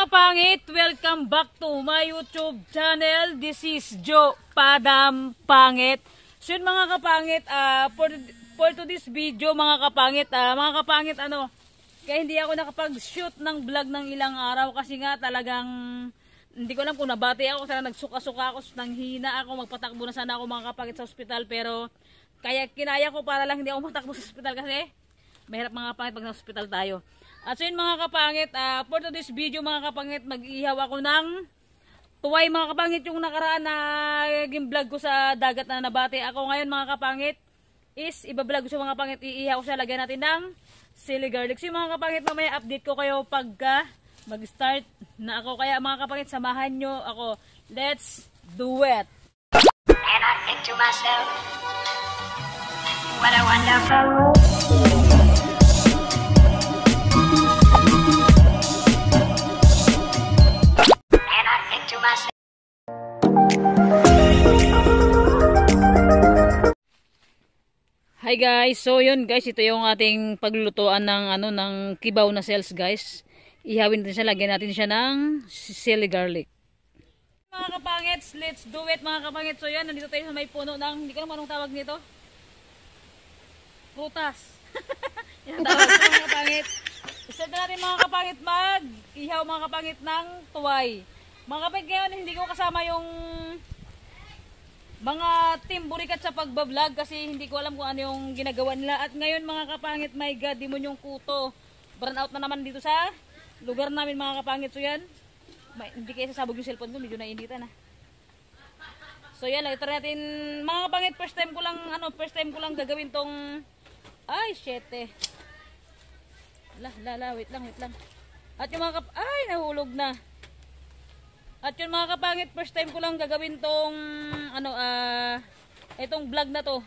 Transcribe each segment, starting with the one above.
kapangit, welcome back to my YouTube channel. This is Joe Padam Pangit. So yun mga kapangit, for today's video mga kapangit, kaya hindi ako nakapag-shoot ng vlog ng ilang araw kasi nga talagang hindi ko alam kung nabati ako, sana nagsuka-suka ako, nang hina ako, magpatakbo na sana ako mga kapangit sa ospital, pero kaya kinaya ko para lang hindi ako matakbo sa ospital kasi mahirap mga kapangit pag sa ospital tayo. At so yun mga kapangit, for today's video mga kapangit, mag-ihaw ako ng tuway mga kapangit. Yung nakaraan na yung vlog ko sa dagat na nabati ako. Ngayon mga kapangit is ibablog ko sa mga kapangit, iihaw ko siya, lagyan natin ng sili garlic. So yung mga kapangit, mamaya update ko kayo pagka mag-start na ako. Kaya mga kapangit, samahan nyo ako. Let's do it! And I think to myself, what a wonderful world. Hi guys, so yun guys, ito yung ating paglulutuan ng ng kibaw na sales guys. Ihawin natin siya, lagyan natin siya ng sili garlic. Mga kapangits, let's do it mga kapangits. So yan, nandito tayo sa may puno ng, hindi ko naman anong tawag nito. Prutas. Yan ang tawag mga kapangit. Start na natin mga kapangit mag-ihaw mga kapangit ng tuway. Mga kapangit, ngayon hindi ko kasama yung mga team burikat sa pagbablog kasi hindi ko alam kung ano yung ginagawa nila. At ngayon mga kapangit, my god, demonyong kuto. Burn out na naman dito sa lugar namin mga kapangit. So yan, hindi kayo sasabog yung cellphone ko, medyo nainitan na. So yan, ito natin mga kapangit, first time ko lang gagawin tong, ay shit eh. Wait lang. At yung mga ay nahulog na. At yun mga kapangit, first time ko lang gagawin tong itong vlog na to.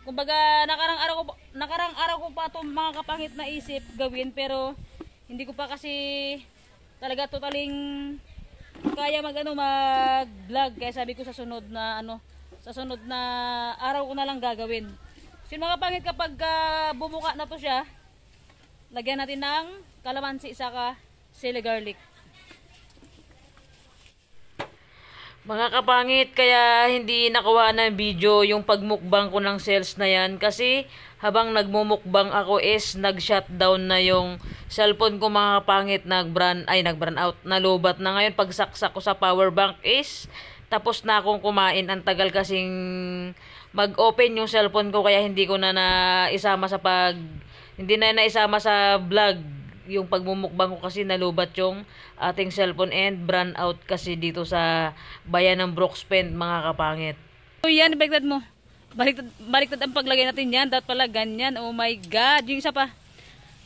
Kumbaga nakarang araw ko pa to mga kapangit naisip gawin, pero hindi ko pa kasi talaga totaling kaya mag-vlog. Kaya sabi ko sa sunod na araw ko na lang gagawin. So mga kapangit, kapag bumuka na to siya, lagyan natin ng kalamansi saka sili garlic. Mga kapangit, kaya hindi nakuha ng video yung pagmukbang ko ng sales na yan kasi habang nagmumukbang ako is nag-shutdown na yung cellphone ko mga kapangit, nag-brand out, nalubat na. Ngayon pagsaksak ko sa power bank is tapos na akong kumain. Ang tagal kasing mag-open yung cellphone ko kaya hindi na naisama sa vlog yung pagmumukbang ko kasi nalubat yung ating cellphone and brand out kasi dito sa bayan ng Brookspen mga kapangit. So yan, baliktad mo. Baliktad ang paglagay natin yan. Dapat pala ganyan. Oh my god. Yung isa pa.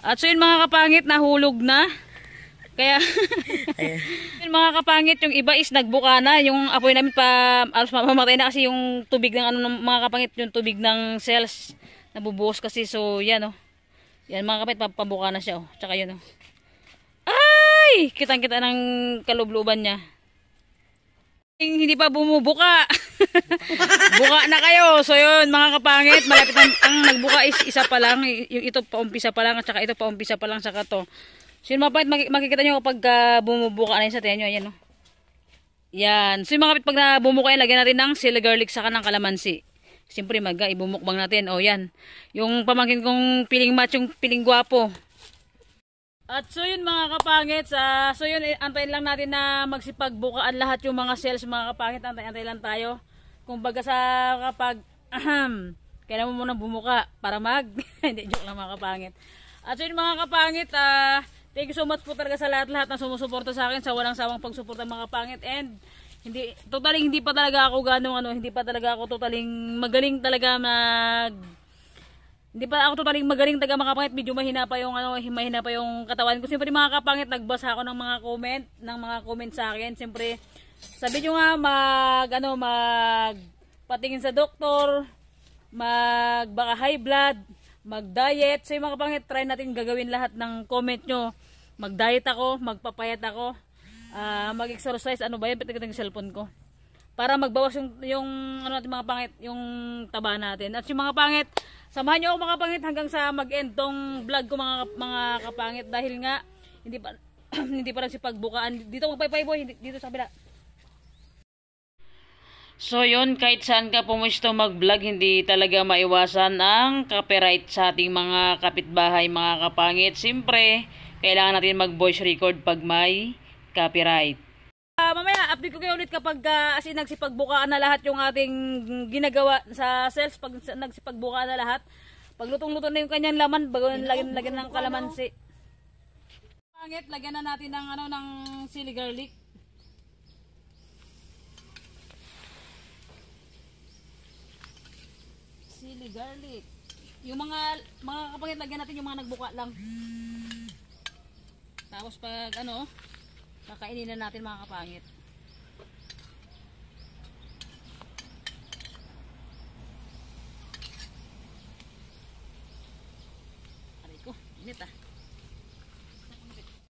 At so yun mga kapangit, nahulog na. Kaya yun mga kapangit, yung iba is nagbuka na. Yung apoy namin alos mamamatay na kasi yung tubig ng ng mga kapangit, yung tubig ng cells nabubuhos kasi. So yan yan mga kapit, papabuka na siya Tsaka yun Ay! Kitang-kita ng kalubluban niya. Hindi pa bumubuka. Buka na kayo. So yun mga kapangit, malapit ang nagbuka is isa pa lang. Yung ito paumpisa pa lang at saka ito paumpisa pa lang saka to. So yun mga kapangit, makikita nyo kapag bumubuka na yun sa tenyo. Ayan Yan. So yun mga kapit, pag bumuka yan, lagyan natin ng sili garlic saka ng kalamansi. Siyempre ibumukbang natin. Yan. Yung pamangkin kong piling machong piling gwapo. At so yun mga kapangit, so yun, antayin lang natin na magsipagbukaan lahat yung mga cells mga kapangit. Antay lang tayo. Kung baga kapag kailangan mo munang bumuka para hindi, joke lang mga kapangit. At so yun mga kapangit, thank you so much po talaga sa lahat na sumusuporta sa akin, sa walang sawang pagsuporta mga kapangit. And hindi pa talaga ako hindi pa talaga ako totaling magaling talaga hindi pa ako totaling magaling talaga mga kapangit. Medyo mahina pa yung katawan ko. Siyempre mga kapangit, nagbasa ako ng mga comment sa akin. Siyempre sabi nyo nga magpatingin sa doktor, baka high blood, mag-diet. So yung mga kapangit, try natin gagawin lahat ng comment nyo. Mag-diet ako, magpapayat ako, mag-exercise, pati yung cellphone ko para magbawas yung natin mga pangit, yung taba natin. At yung mga pangit, samahan nyo ako mga pangit hanggang sa mag-end tong vlog ko mga kapangit, dahil nga hindi pa hindi pa nagsipagbukaan. Dito magpaypay boy, dito sa kabila. So yun, kahit saan ka pumusto mag-vlog, hindi talaga maiwasan ang copyright sa ating mga kapitbahay, mga kapangit. Siyempre, kailangan natin mag-voice record pag may copyright. Mamaya, update ko kayo ulit kapag as in nagsipagbukaan na lahat yung ating ginagawa sa sales. Pag nagsipagbukaan na lahat, pag lutong-luto na yung kanyang laman, bago lagyan ng kalamansi. Pangit, lagyan na natin ng, ng sili garlic. Sili garlic. Yung mga kapangit, lagyan natin yung mga nagbuka lang. Tapos pag kakainin na natin mga kapangit. Aray ko, init ah.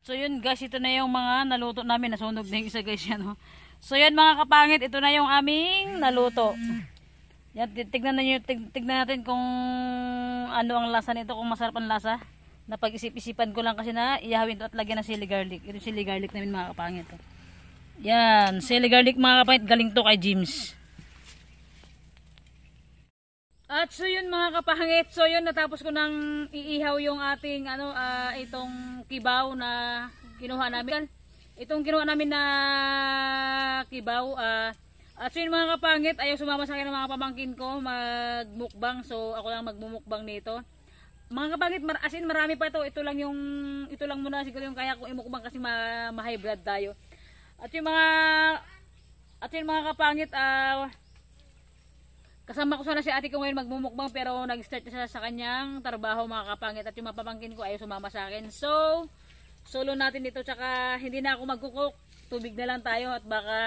So yun guys, ito na yung mga naluto namin. Nasunog na yung isa guys yan. So yun mga kapangit, ito na yung aming naluto. Yan, tignan natin kung ano ang lasa nito, kung masarap ang lasa. Napag-isip-isipan ko lang kasi na ihawin ito at lagyan ng sili garlic. Ito sili garlic namin mga kapangit. Yan, sili garlic mga kapangit, galing to kay James. At so yun mga kapangit, so yun natapos ko nang iihaw yung ating itong kibaw na kinuha namin. Itong kinuha namin na kibaw, at so yun mga kapangit, ayaw sumama sa akin ng mga pamangkin ko magmukbang. So ako lang magmumukbang nito. Mga kapangit, as in marami pa ito. Ito lang muna siguro yung kaya kong imukbang kasi ma-high blood tayo. At yung mga kapangit, kasama ko sana si ate ko ngayon magmumukbang pero nag-start na siya sa kanyang trabaho mga kapangit. At yung mga pamangkin ko ayaw sumama sa akin. So, solo natin dito, tsaka hindi na ako magkukok. Tubig na lang tayo at baka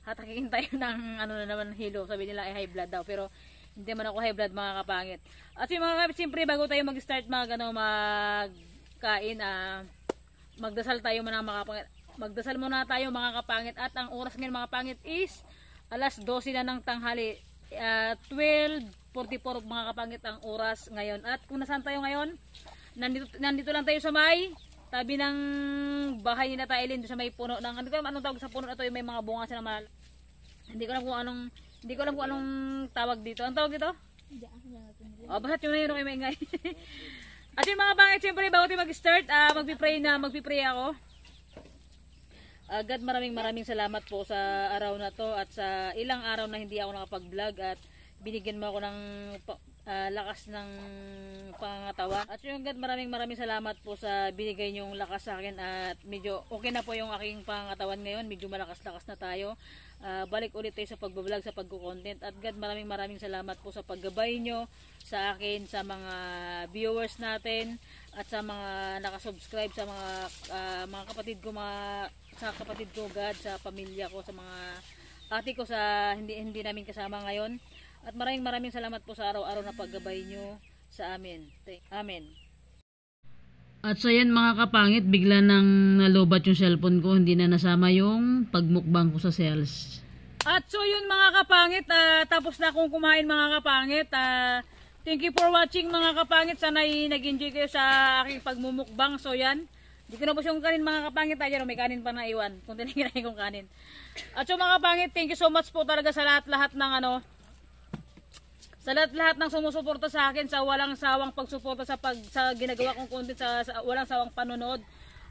hatakin tayo ng hilo. Sabi nila ay high blood daw, pero hindi man ako high blood mga kapangit. At yung mga kapit, siyempre bago tayo mag-start magkain, magdasal tayo mga kapangit. Magdasal muna tayo mga kapangit. At ang oras ngayon mga kapangit is alas 12 na ng tanghali. 12:44 mga kapangit ang oras ngayon. At kung nasaan tayo ngayon, nandito lang tayo sa may tabi ng bahay ni Tata Eileen, sa may puno ng, hindi ko alam anong tawag sa puno na to, yung may mga bunga sila hindi ko alam kung anong tawag dito. Ang tawag dito? Bahat yun na yun, okay maingay. At yung mga pangit, siyempre bago tayo mag-start, magpipray ako. God, maraming salamat po sa araw na to at sa ilang araw na hindi ako nakapag-vlog at binigyan mo ako ng lakas ng pangatawan. At yung God, maraming salamat po sa binigay niyong lakas sa akin at medyo okay na po yung aking pangatawan ngayon. Medyo malakas-lakas na tayo. Balik ulit tayo sa pagbablog, sa pagko-content. At God, maraming salamat po sa paggabay nyo sa akin, sa mga viewers natin at sa mga nakasubscribe, sa mga kapatid ko, sa kapatid ko God, sa pamilya ko, sa mga ate ko sa hindi namin kasama ngayon. At maraming salamat po sa araw-araw na paggabay nyo sa amin. Amen. At so yan mga kapangit, bigla nang nalobat yung cellphone ko, hindi na nasama yung pagmukbang ko sa sales. At so yun mga kapangit, tapos na akong kumain mga kapangit. Thank you for watching mga kapangit. Sana nag-enjoy kayo sa aking pagmumukbang. So yan, hindi ko na po yung kanin mga kapangit. Ayan, may kanin pa na iwan kung tinigirahin kong kanin. At so mga kapangit, thank you so much po talaga sa lahat ng sa lahat ng sumusuporta sa akin, sa walang sawang pagsuporta sa ginagawa kong content, sa walang sawang panonood.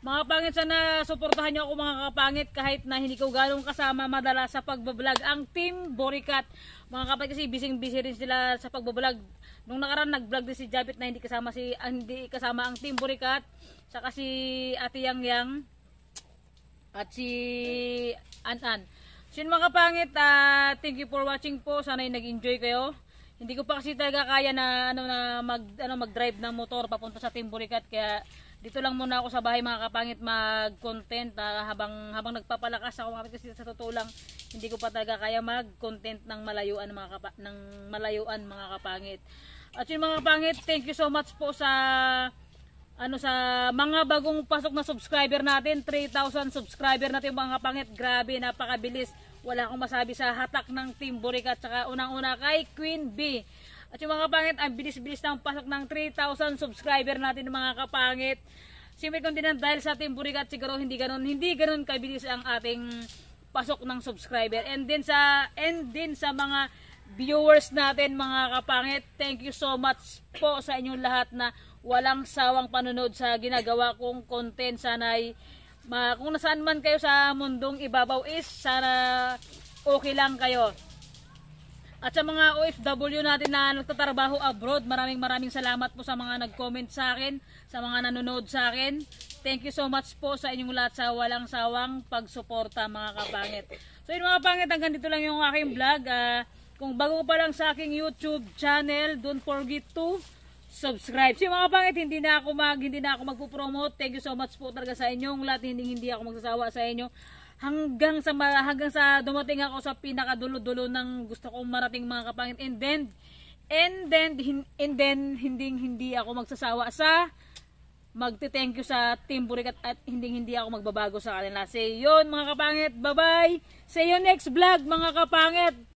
Mga kapangit, sana suportahan niyo ako mga kapangit kahit na hindi ko ganong kasama madalas sa pagbablog. Ang Team Boricat, mga kapangit, kasi busy rin sila sa pagbablog. Nung nakaraan nag-vlog din si Japit na hindi kasama ang Team Boricat, saka si Ate Yang at si An. So yun mga kapangit, thank you for watching po. Sana nag-enjoy kayo. Hindi ko pa kasi talaga kaya na mag-drive ng motor papunta sa Team Boricat, kaya dito lang muna ako sa bahay mga kapangit mag-content habang nagpapalakas ako mga, kasi sa totoo lang hindi ko pa talaga kaya mag-content ng malayuan mga kapangit. At yun mga kapangit, thank you so much po sa mga bagong pasok na subscriber natin. 3,000 subscriber natin mga kapangit. Grabe, napakabilis. Wala akong masabi sa hatak ng Team Boricat, saka unang-una kay Queen B. At yung mga kapangit, ang bilis-bilis ng pasok ng 3,000 subscriber natin mga kapangit. Siyempre kung din dahil sa Team Burikat siguro hindi ganun kabilis ang ating pasok ng subscriber. And din sa mga viewers natin mga kapangit, thank you so much po sa inyong lahat na walang sawang panonood sa ginagawa kong content. Sana'y kung nasaan man kayo sa mundong ibabaw is sana okay lang kayo. At sa mga OFW natin na nagtatrabaho abroad, maraming salamat po sa mga nag-comment sa akin, sa mga nanonood sa akin. Thank you so much po sa inyong lahat sa walang sawang pagsuporta mga kapangit. So yun mga kapangit, hanggang dito lang yung aking vlog. Kung bago pa lang sa aking YouTube channel, don't forget to subscribe. So mga kapangit, hindi na ako magpo-promote. Thank you so much po talaga sa inyong lahat. Hindi ako magsasawa sa inyo. Hanggang sa dumating ako sa pinakadulo-dulo ng gusto kong marating mga kapangit. And then hindi ako magsasawa sa magte-thank you sa Team Burikat at hindi ako magbabago sa kanila. Say yun mga kapangit, bye-bye. See you next vlog mga kapangit.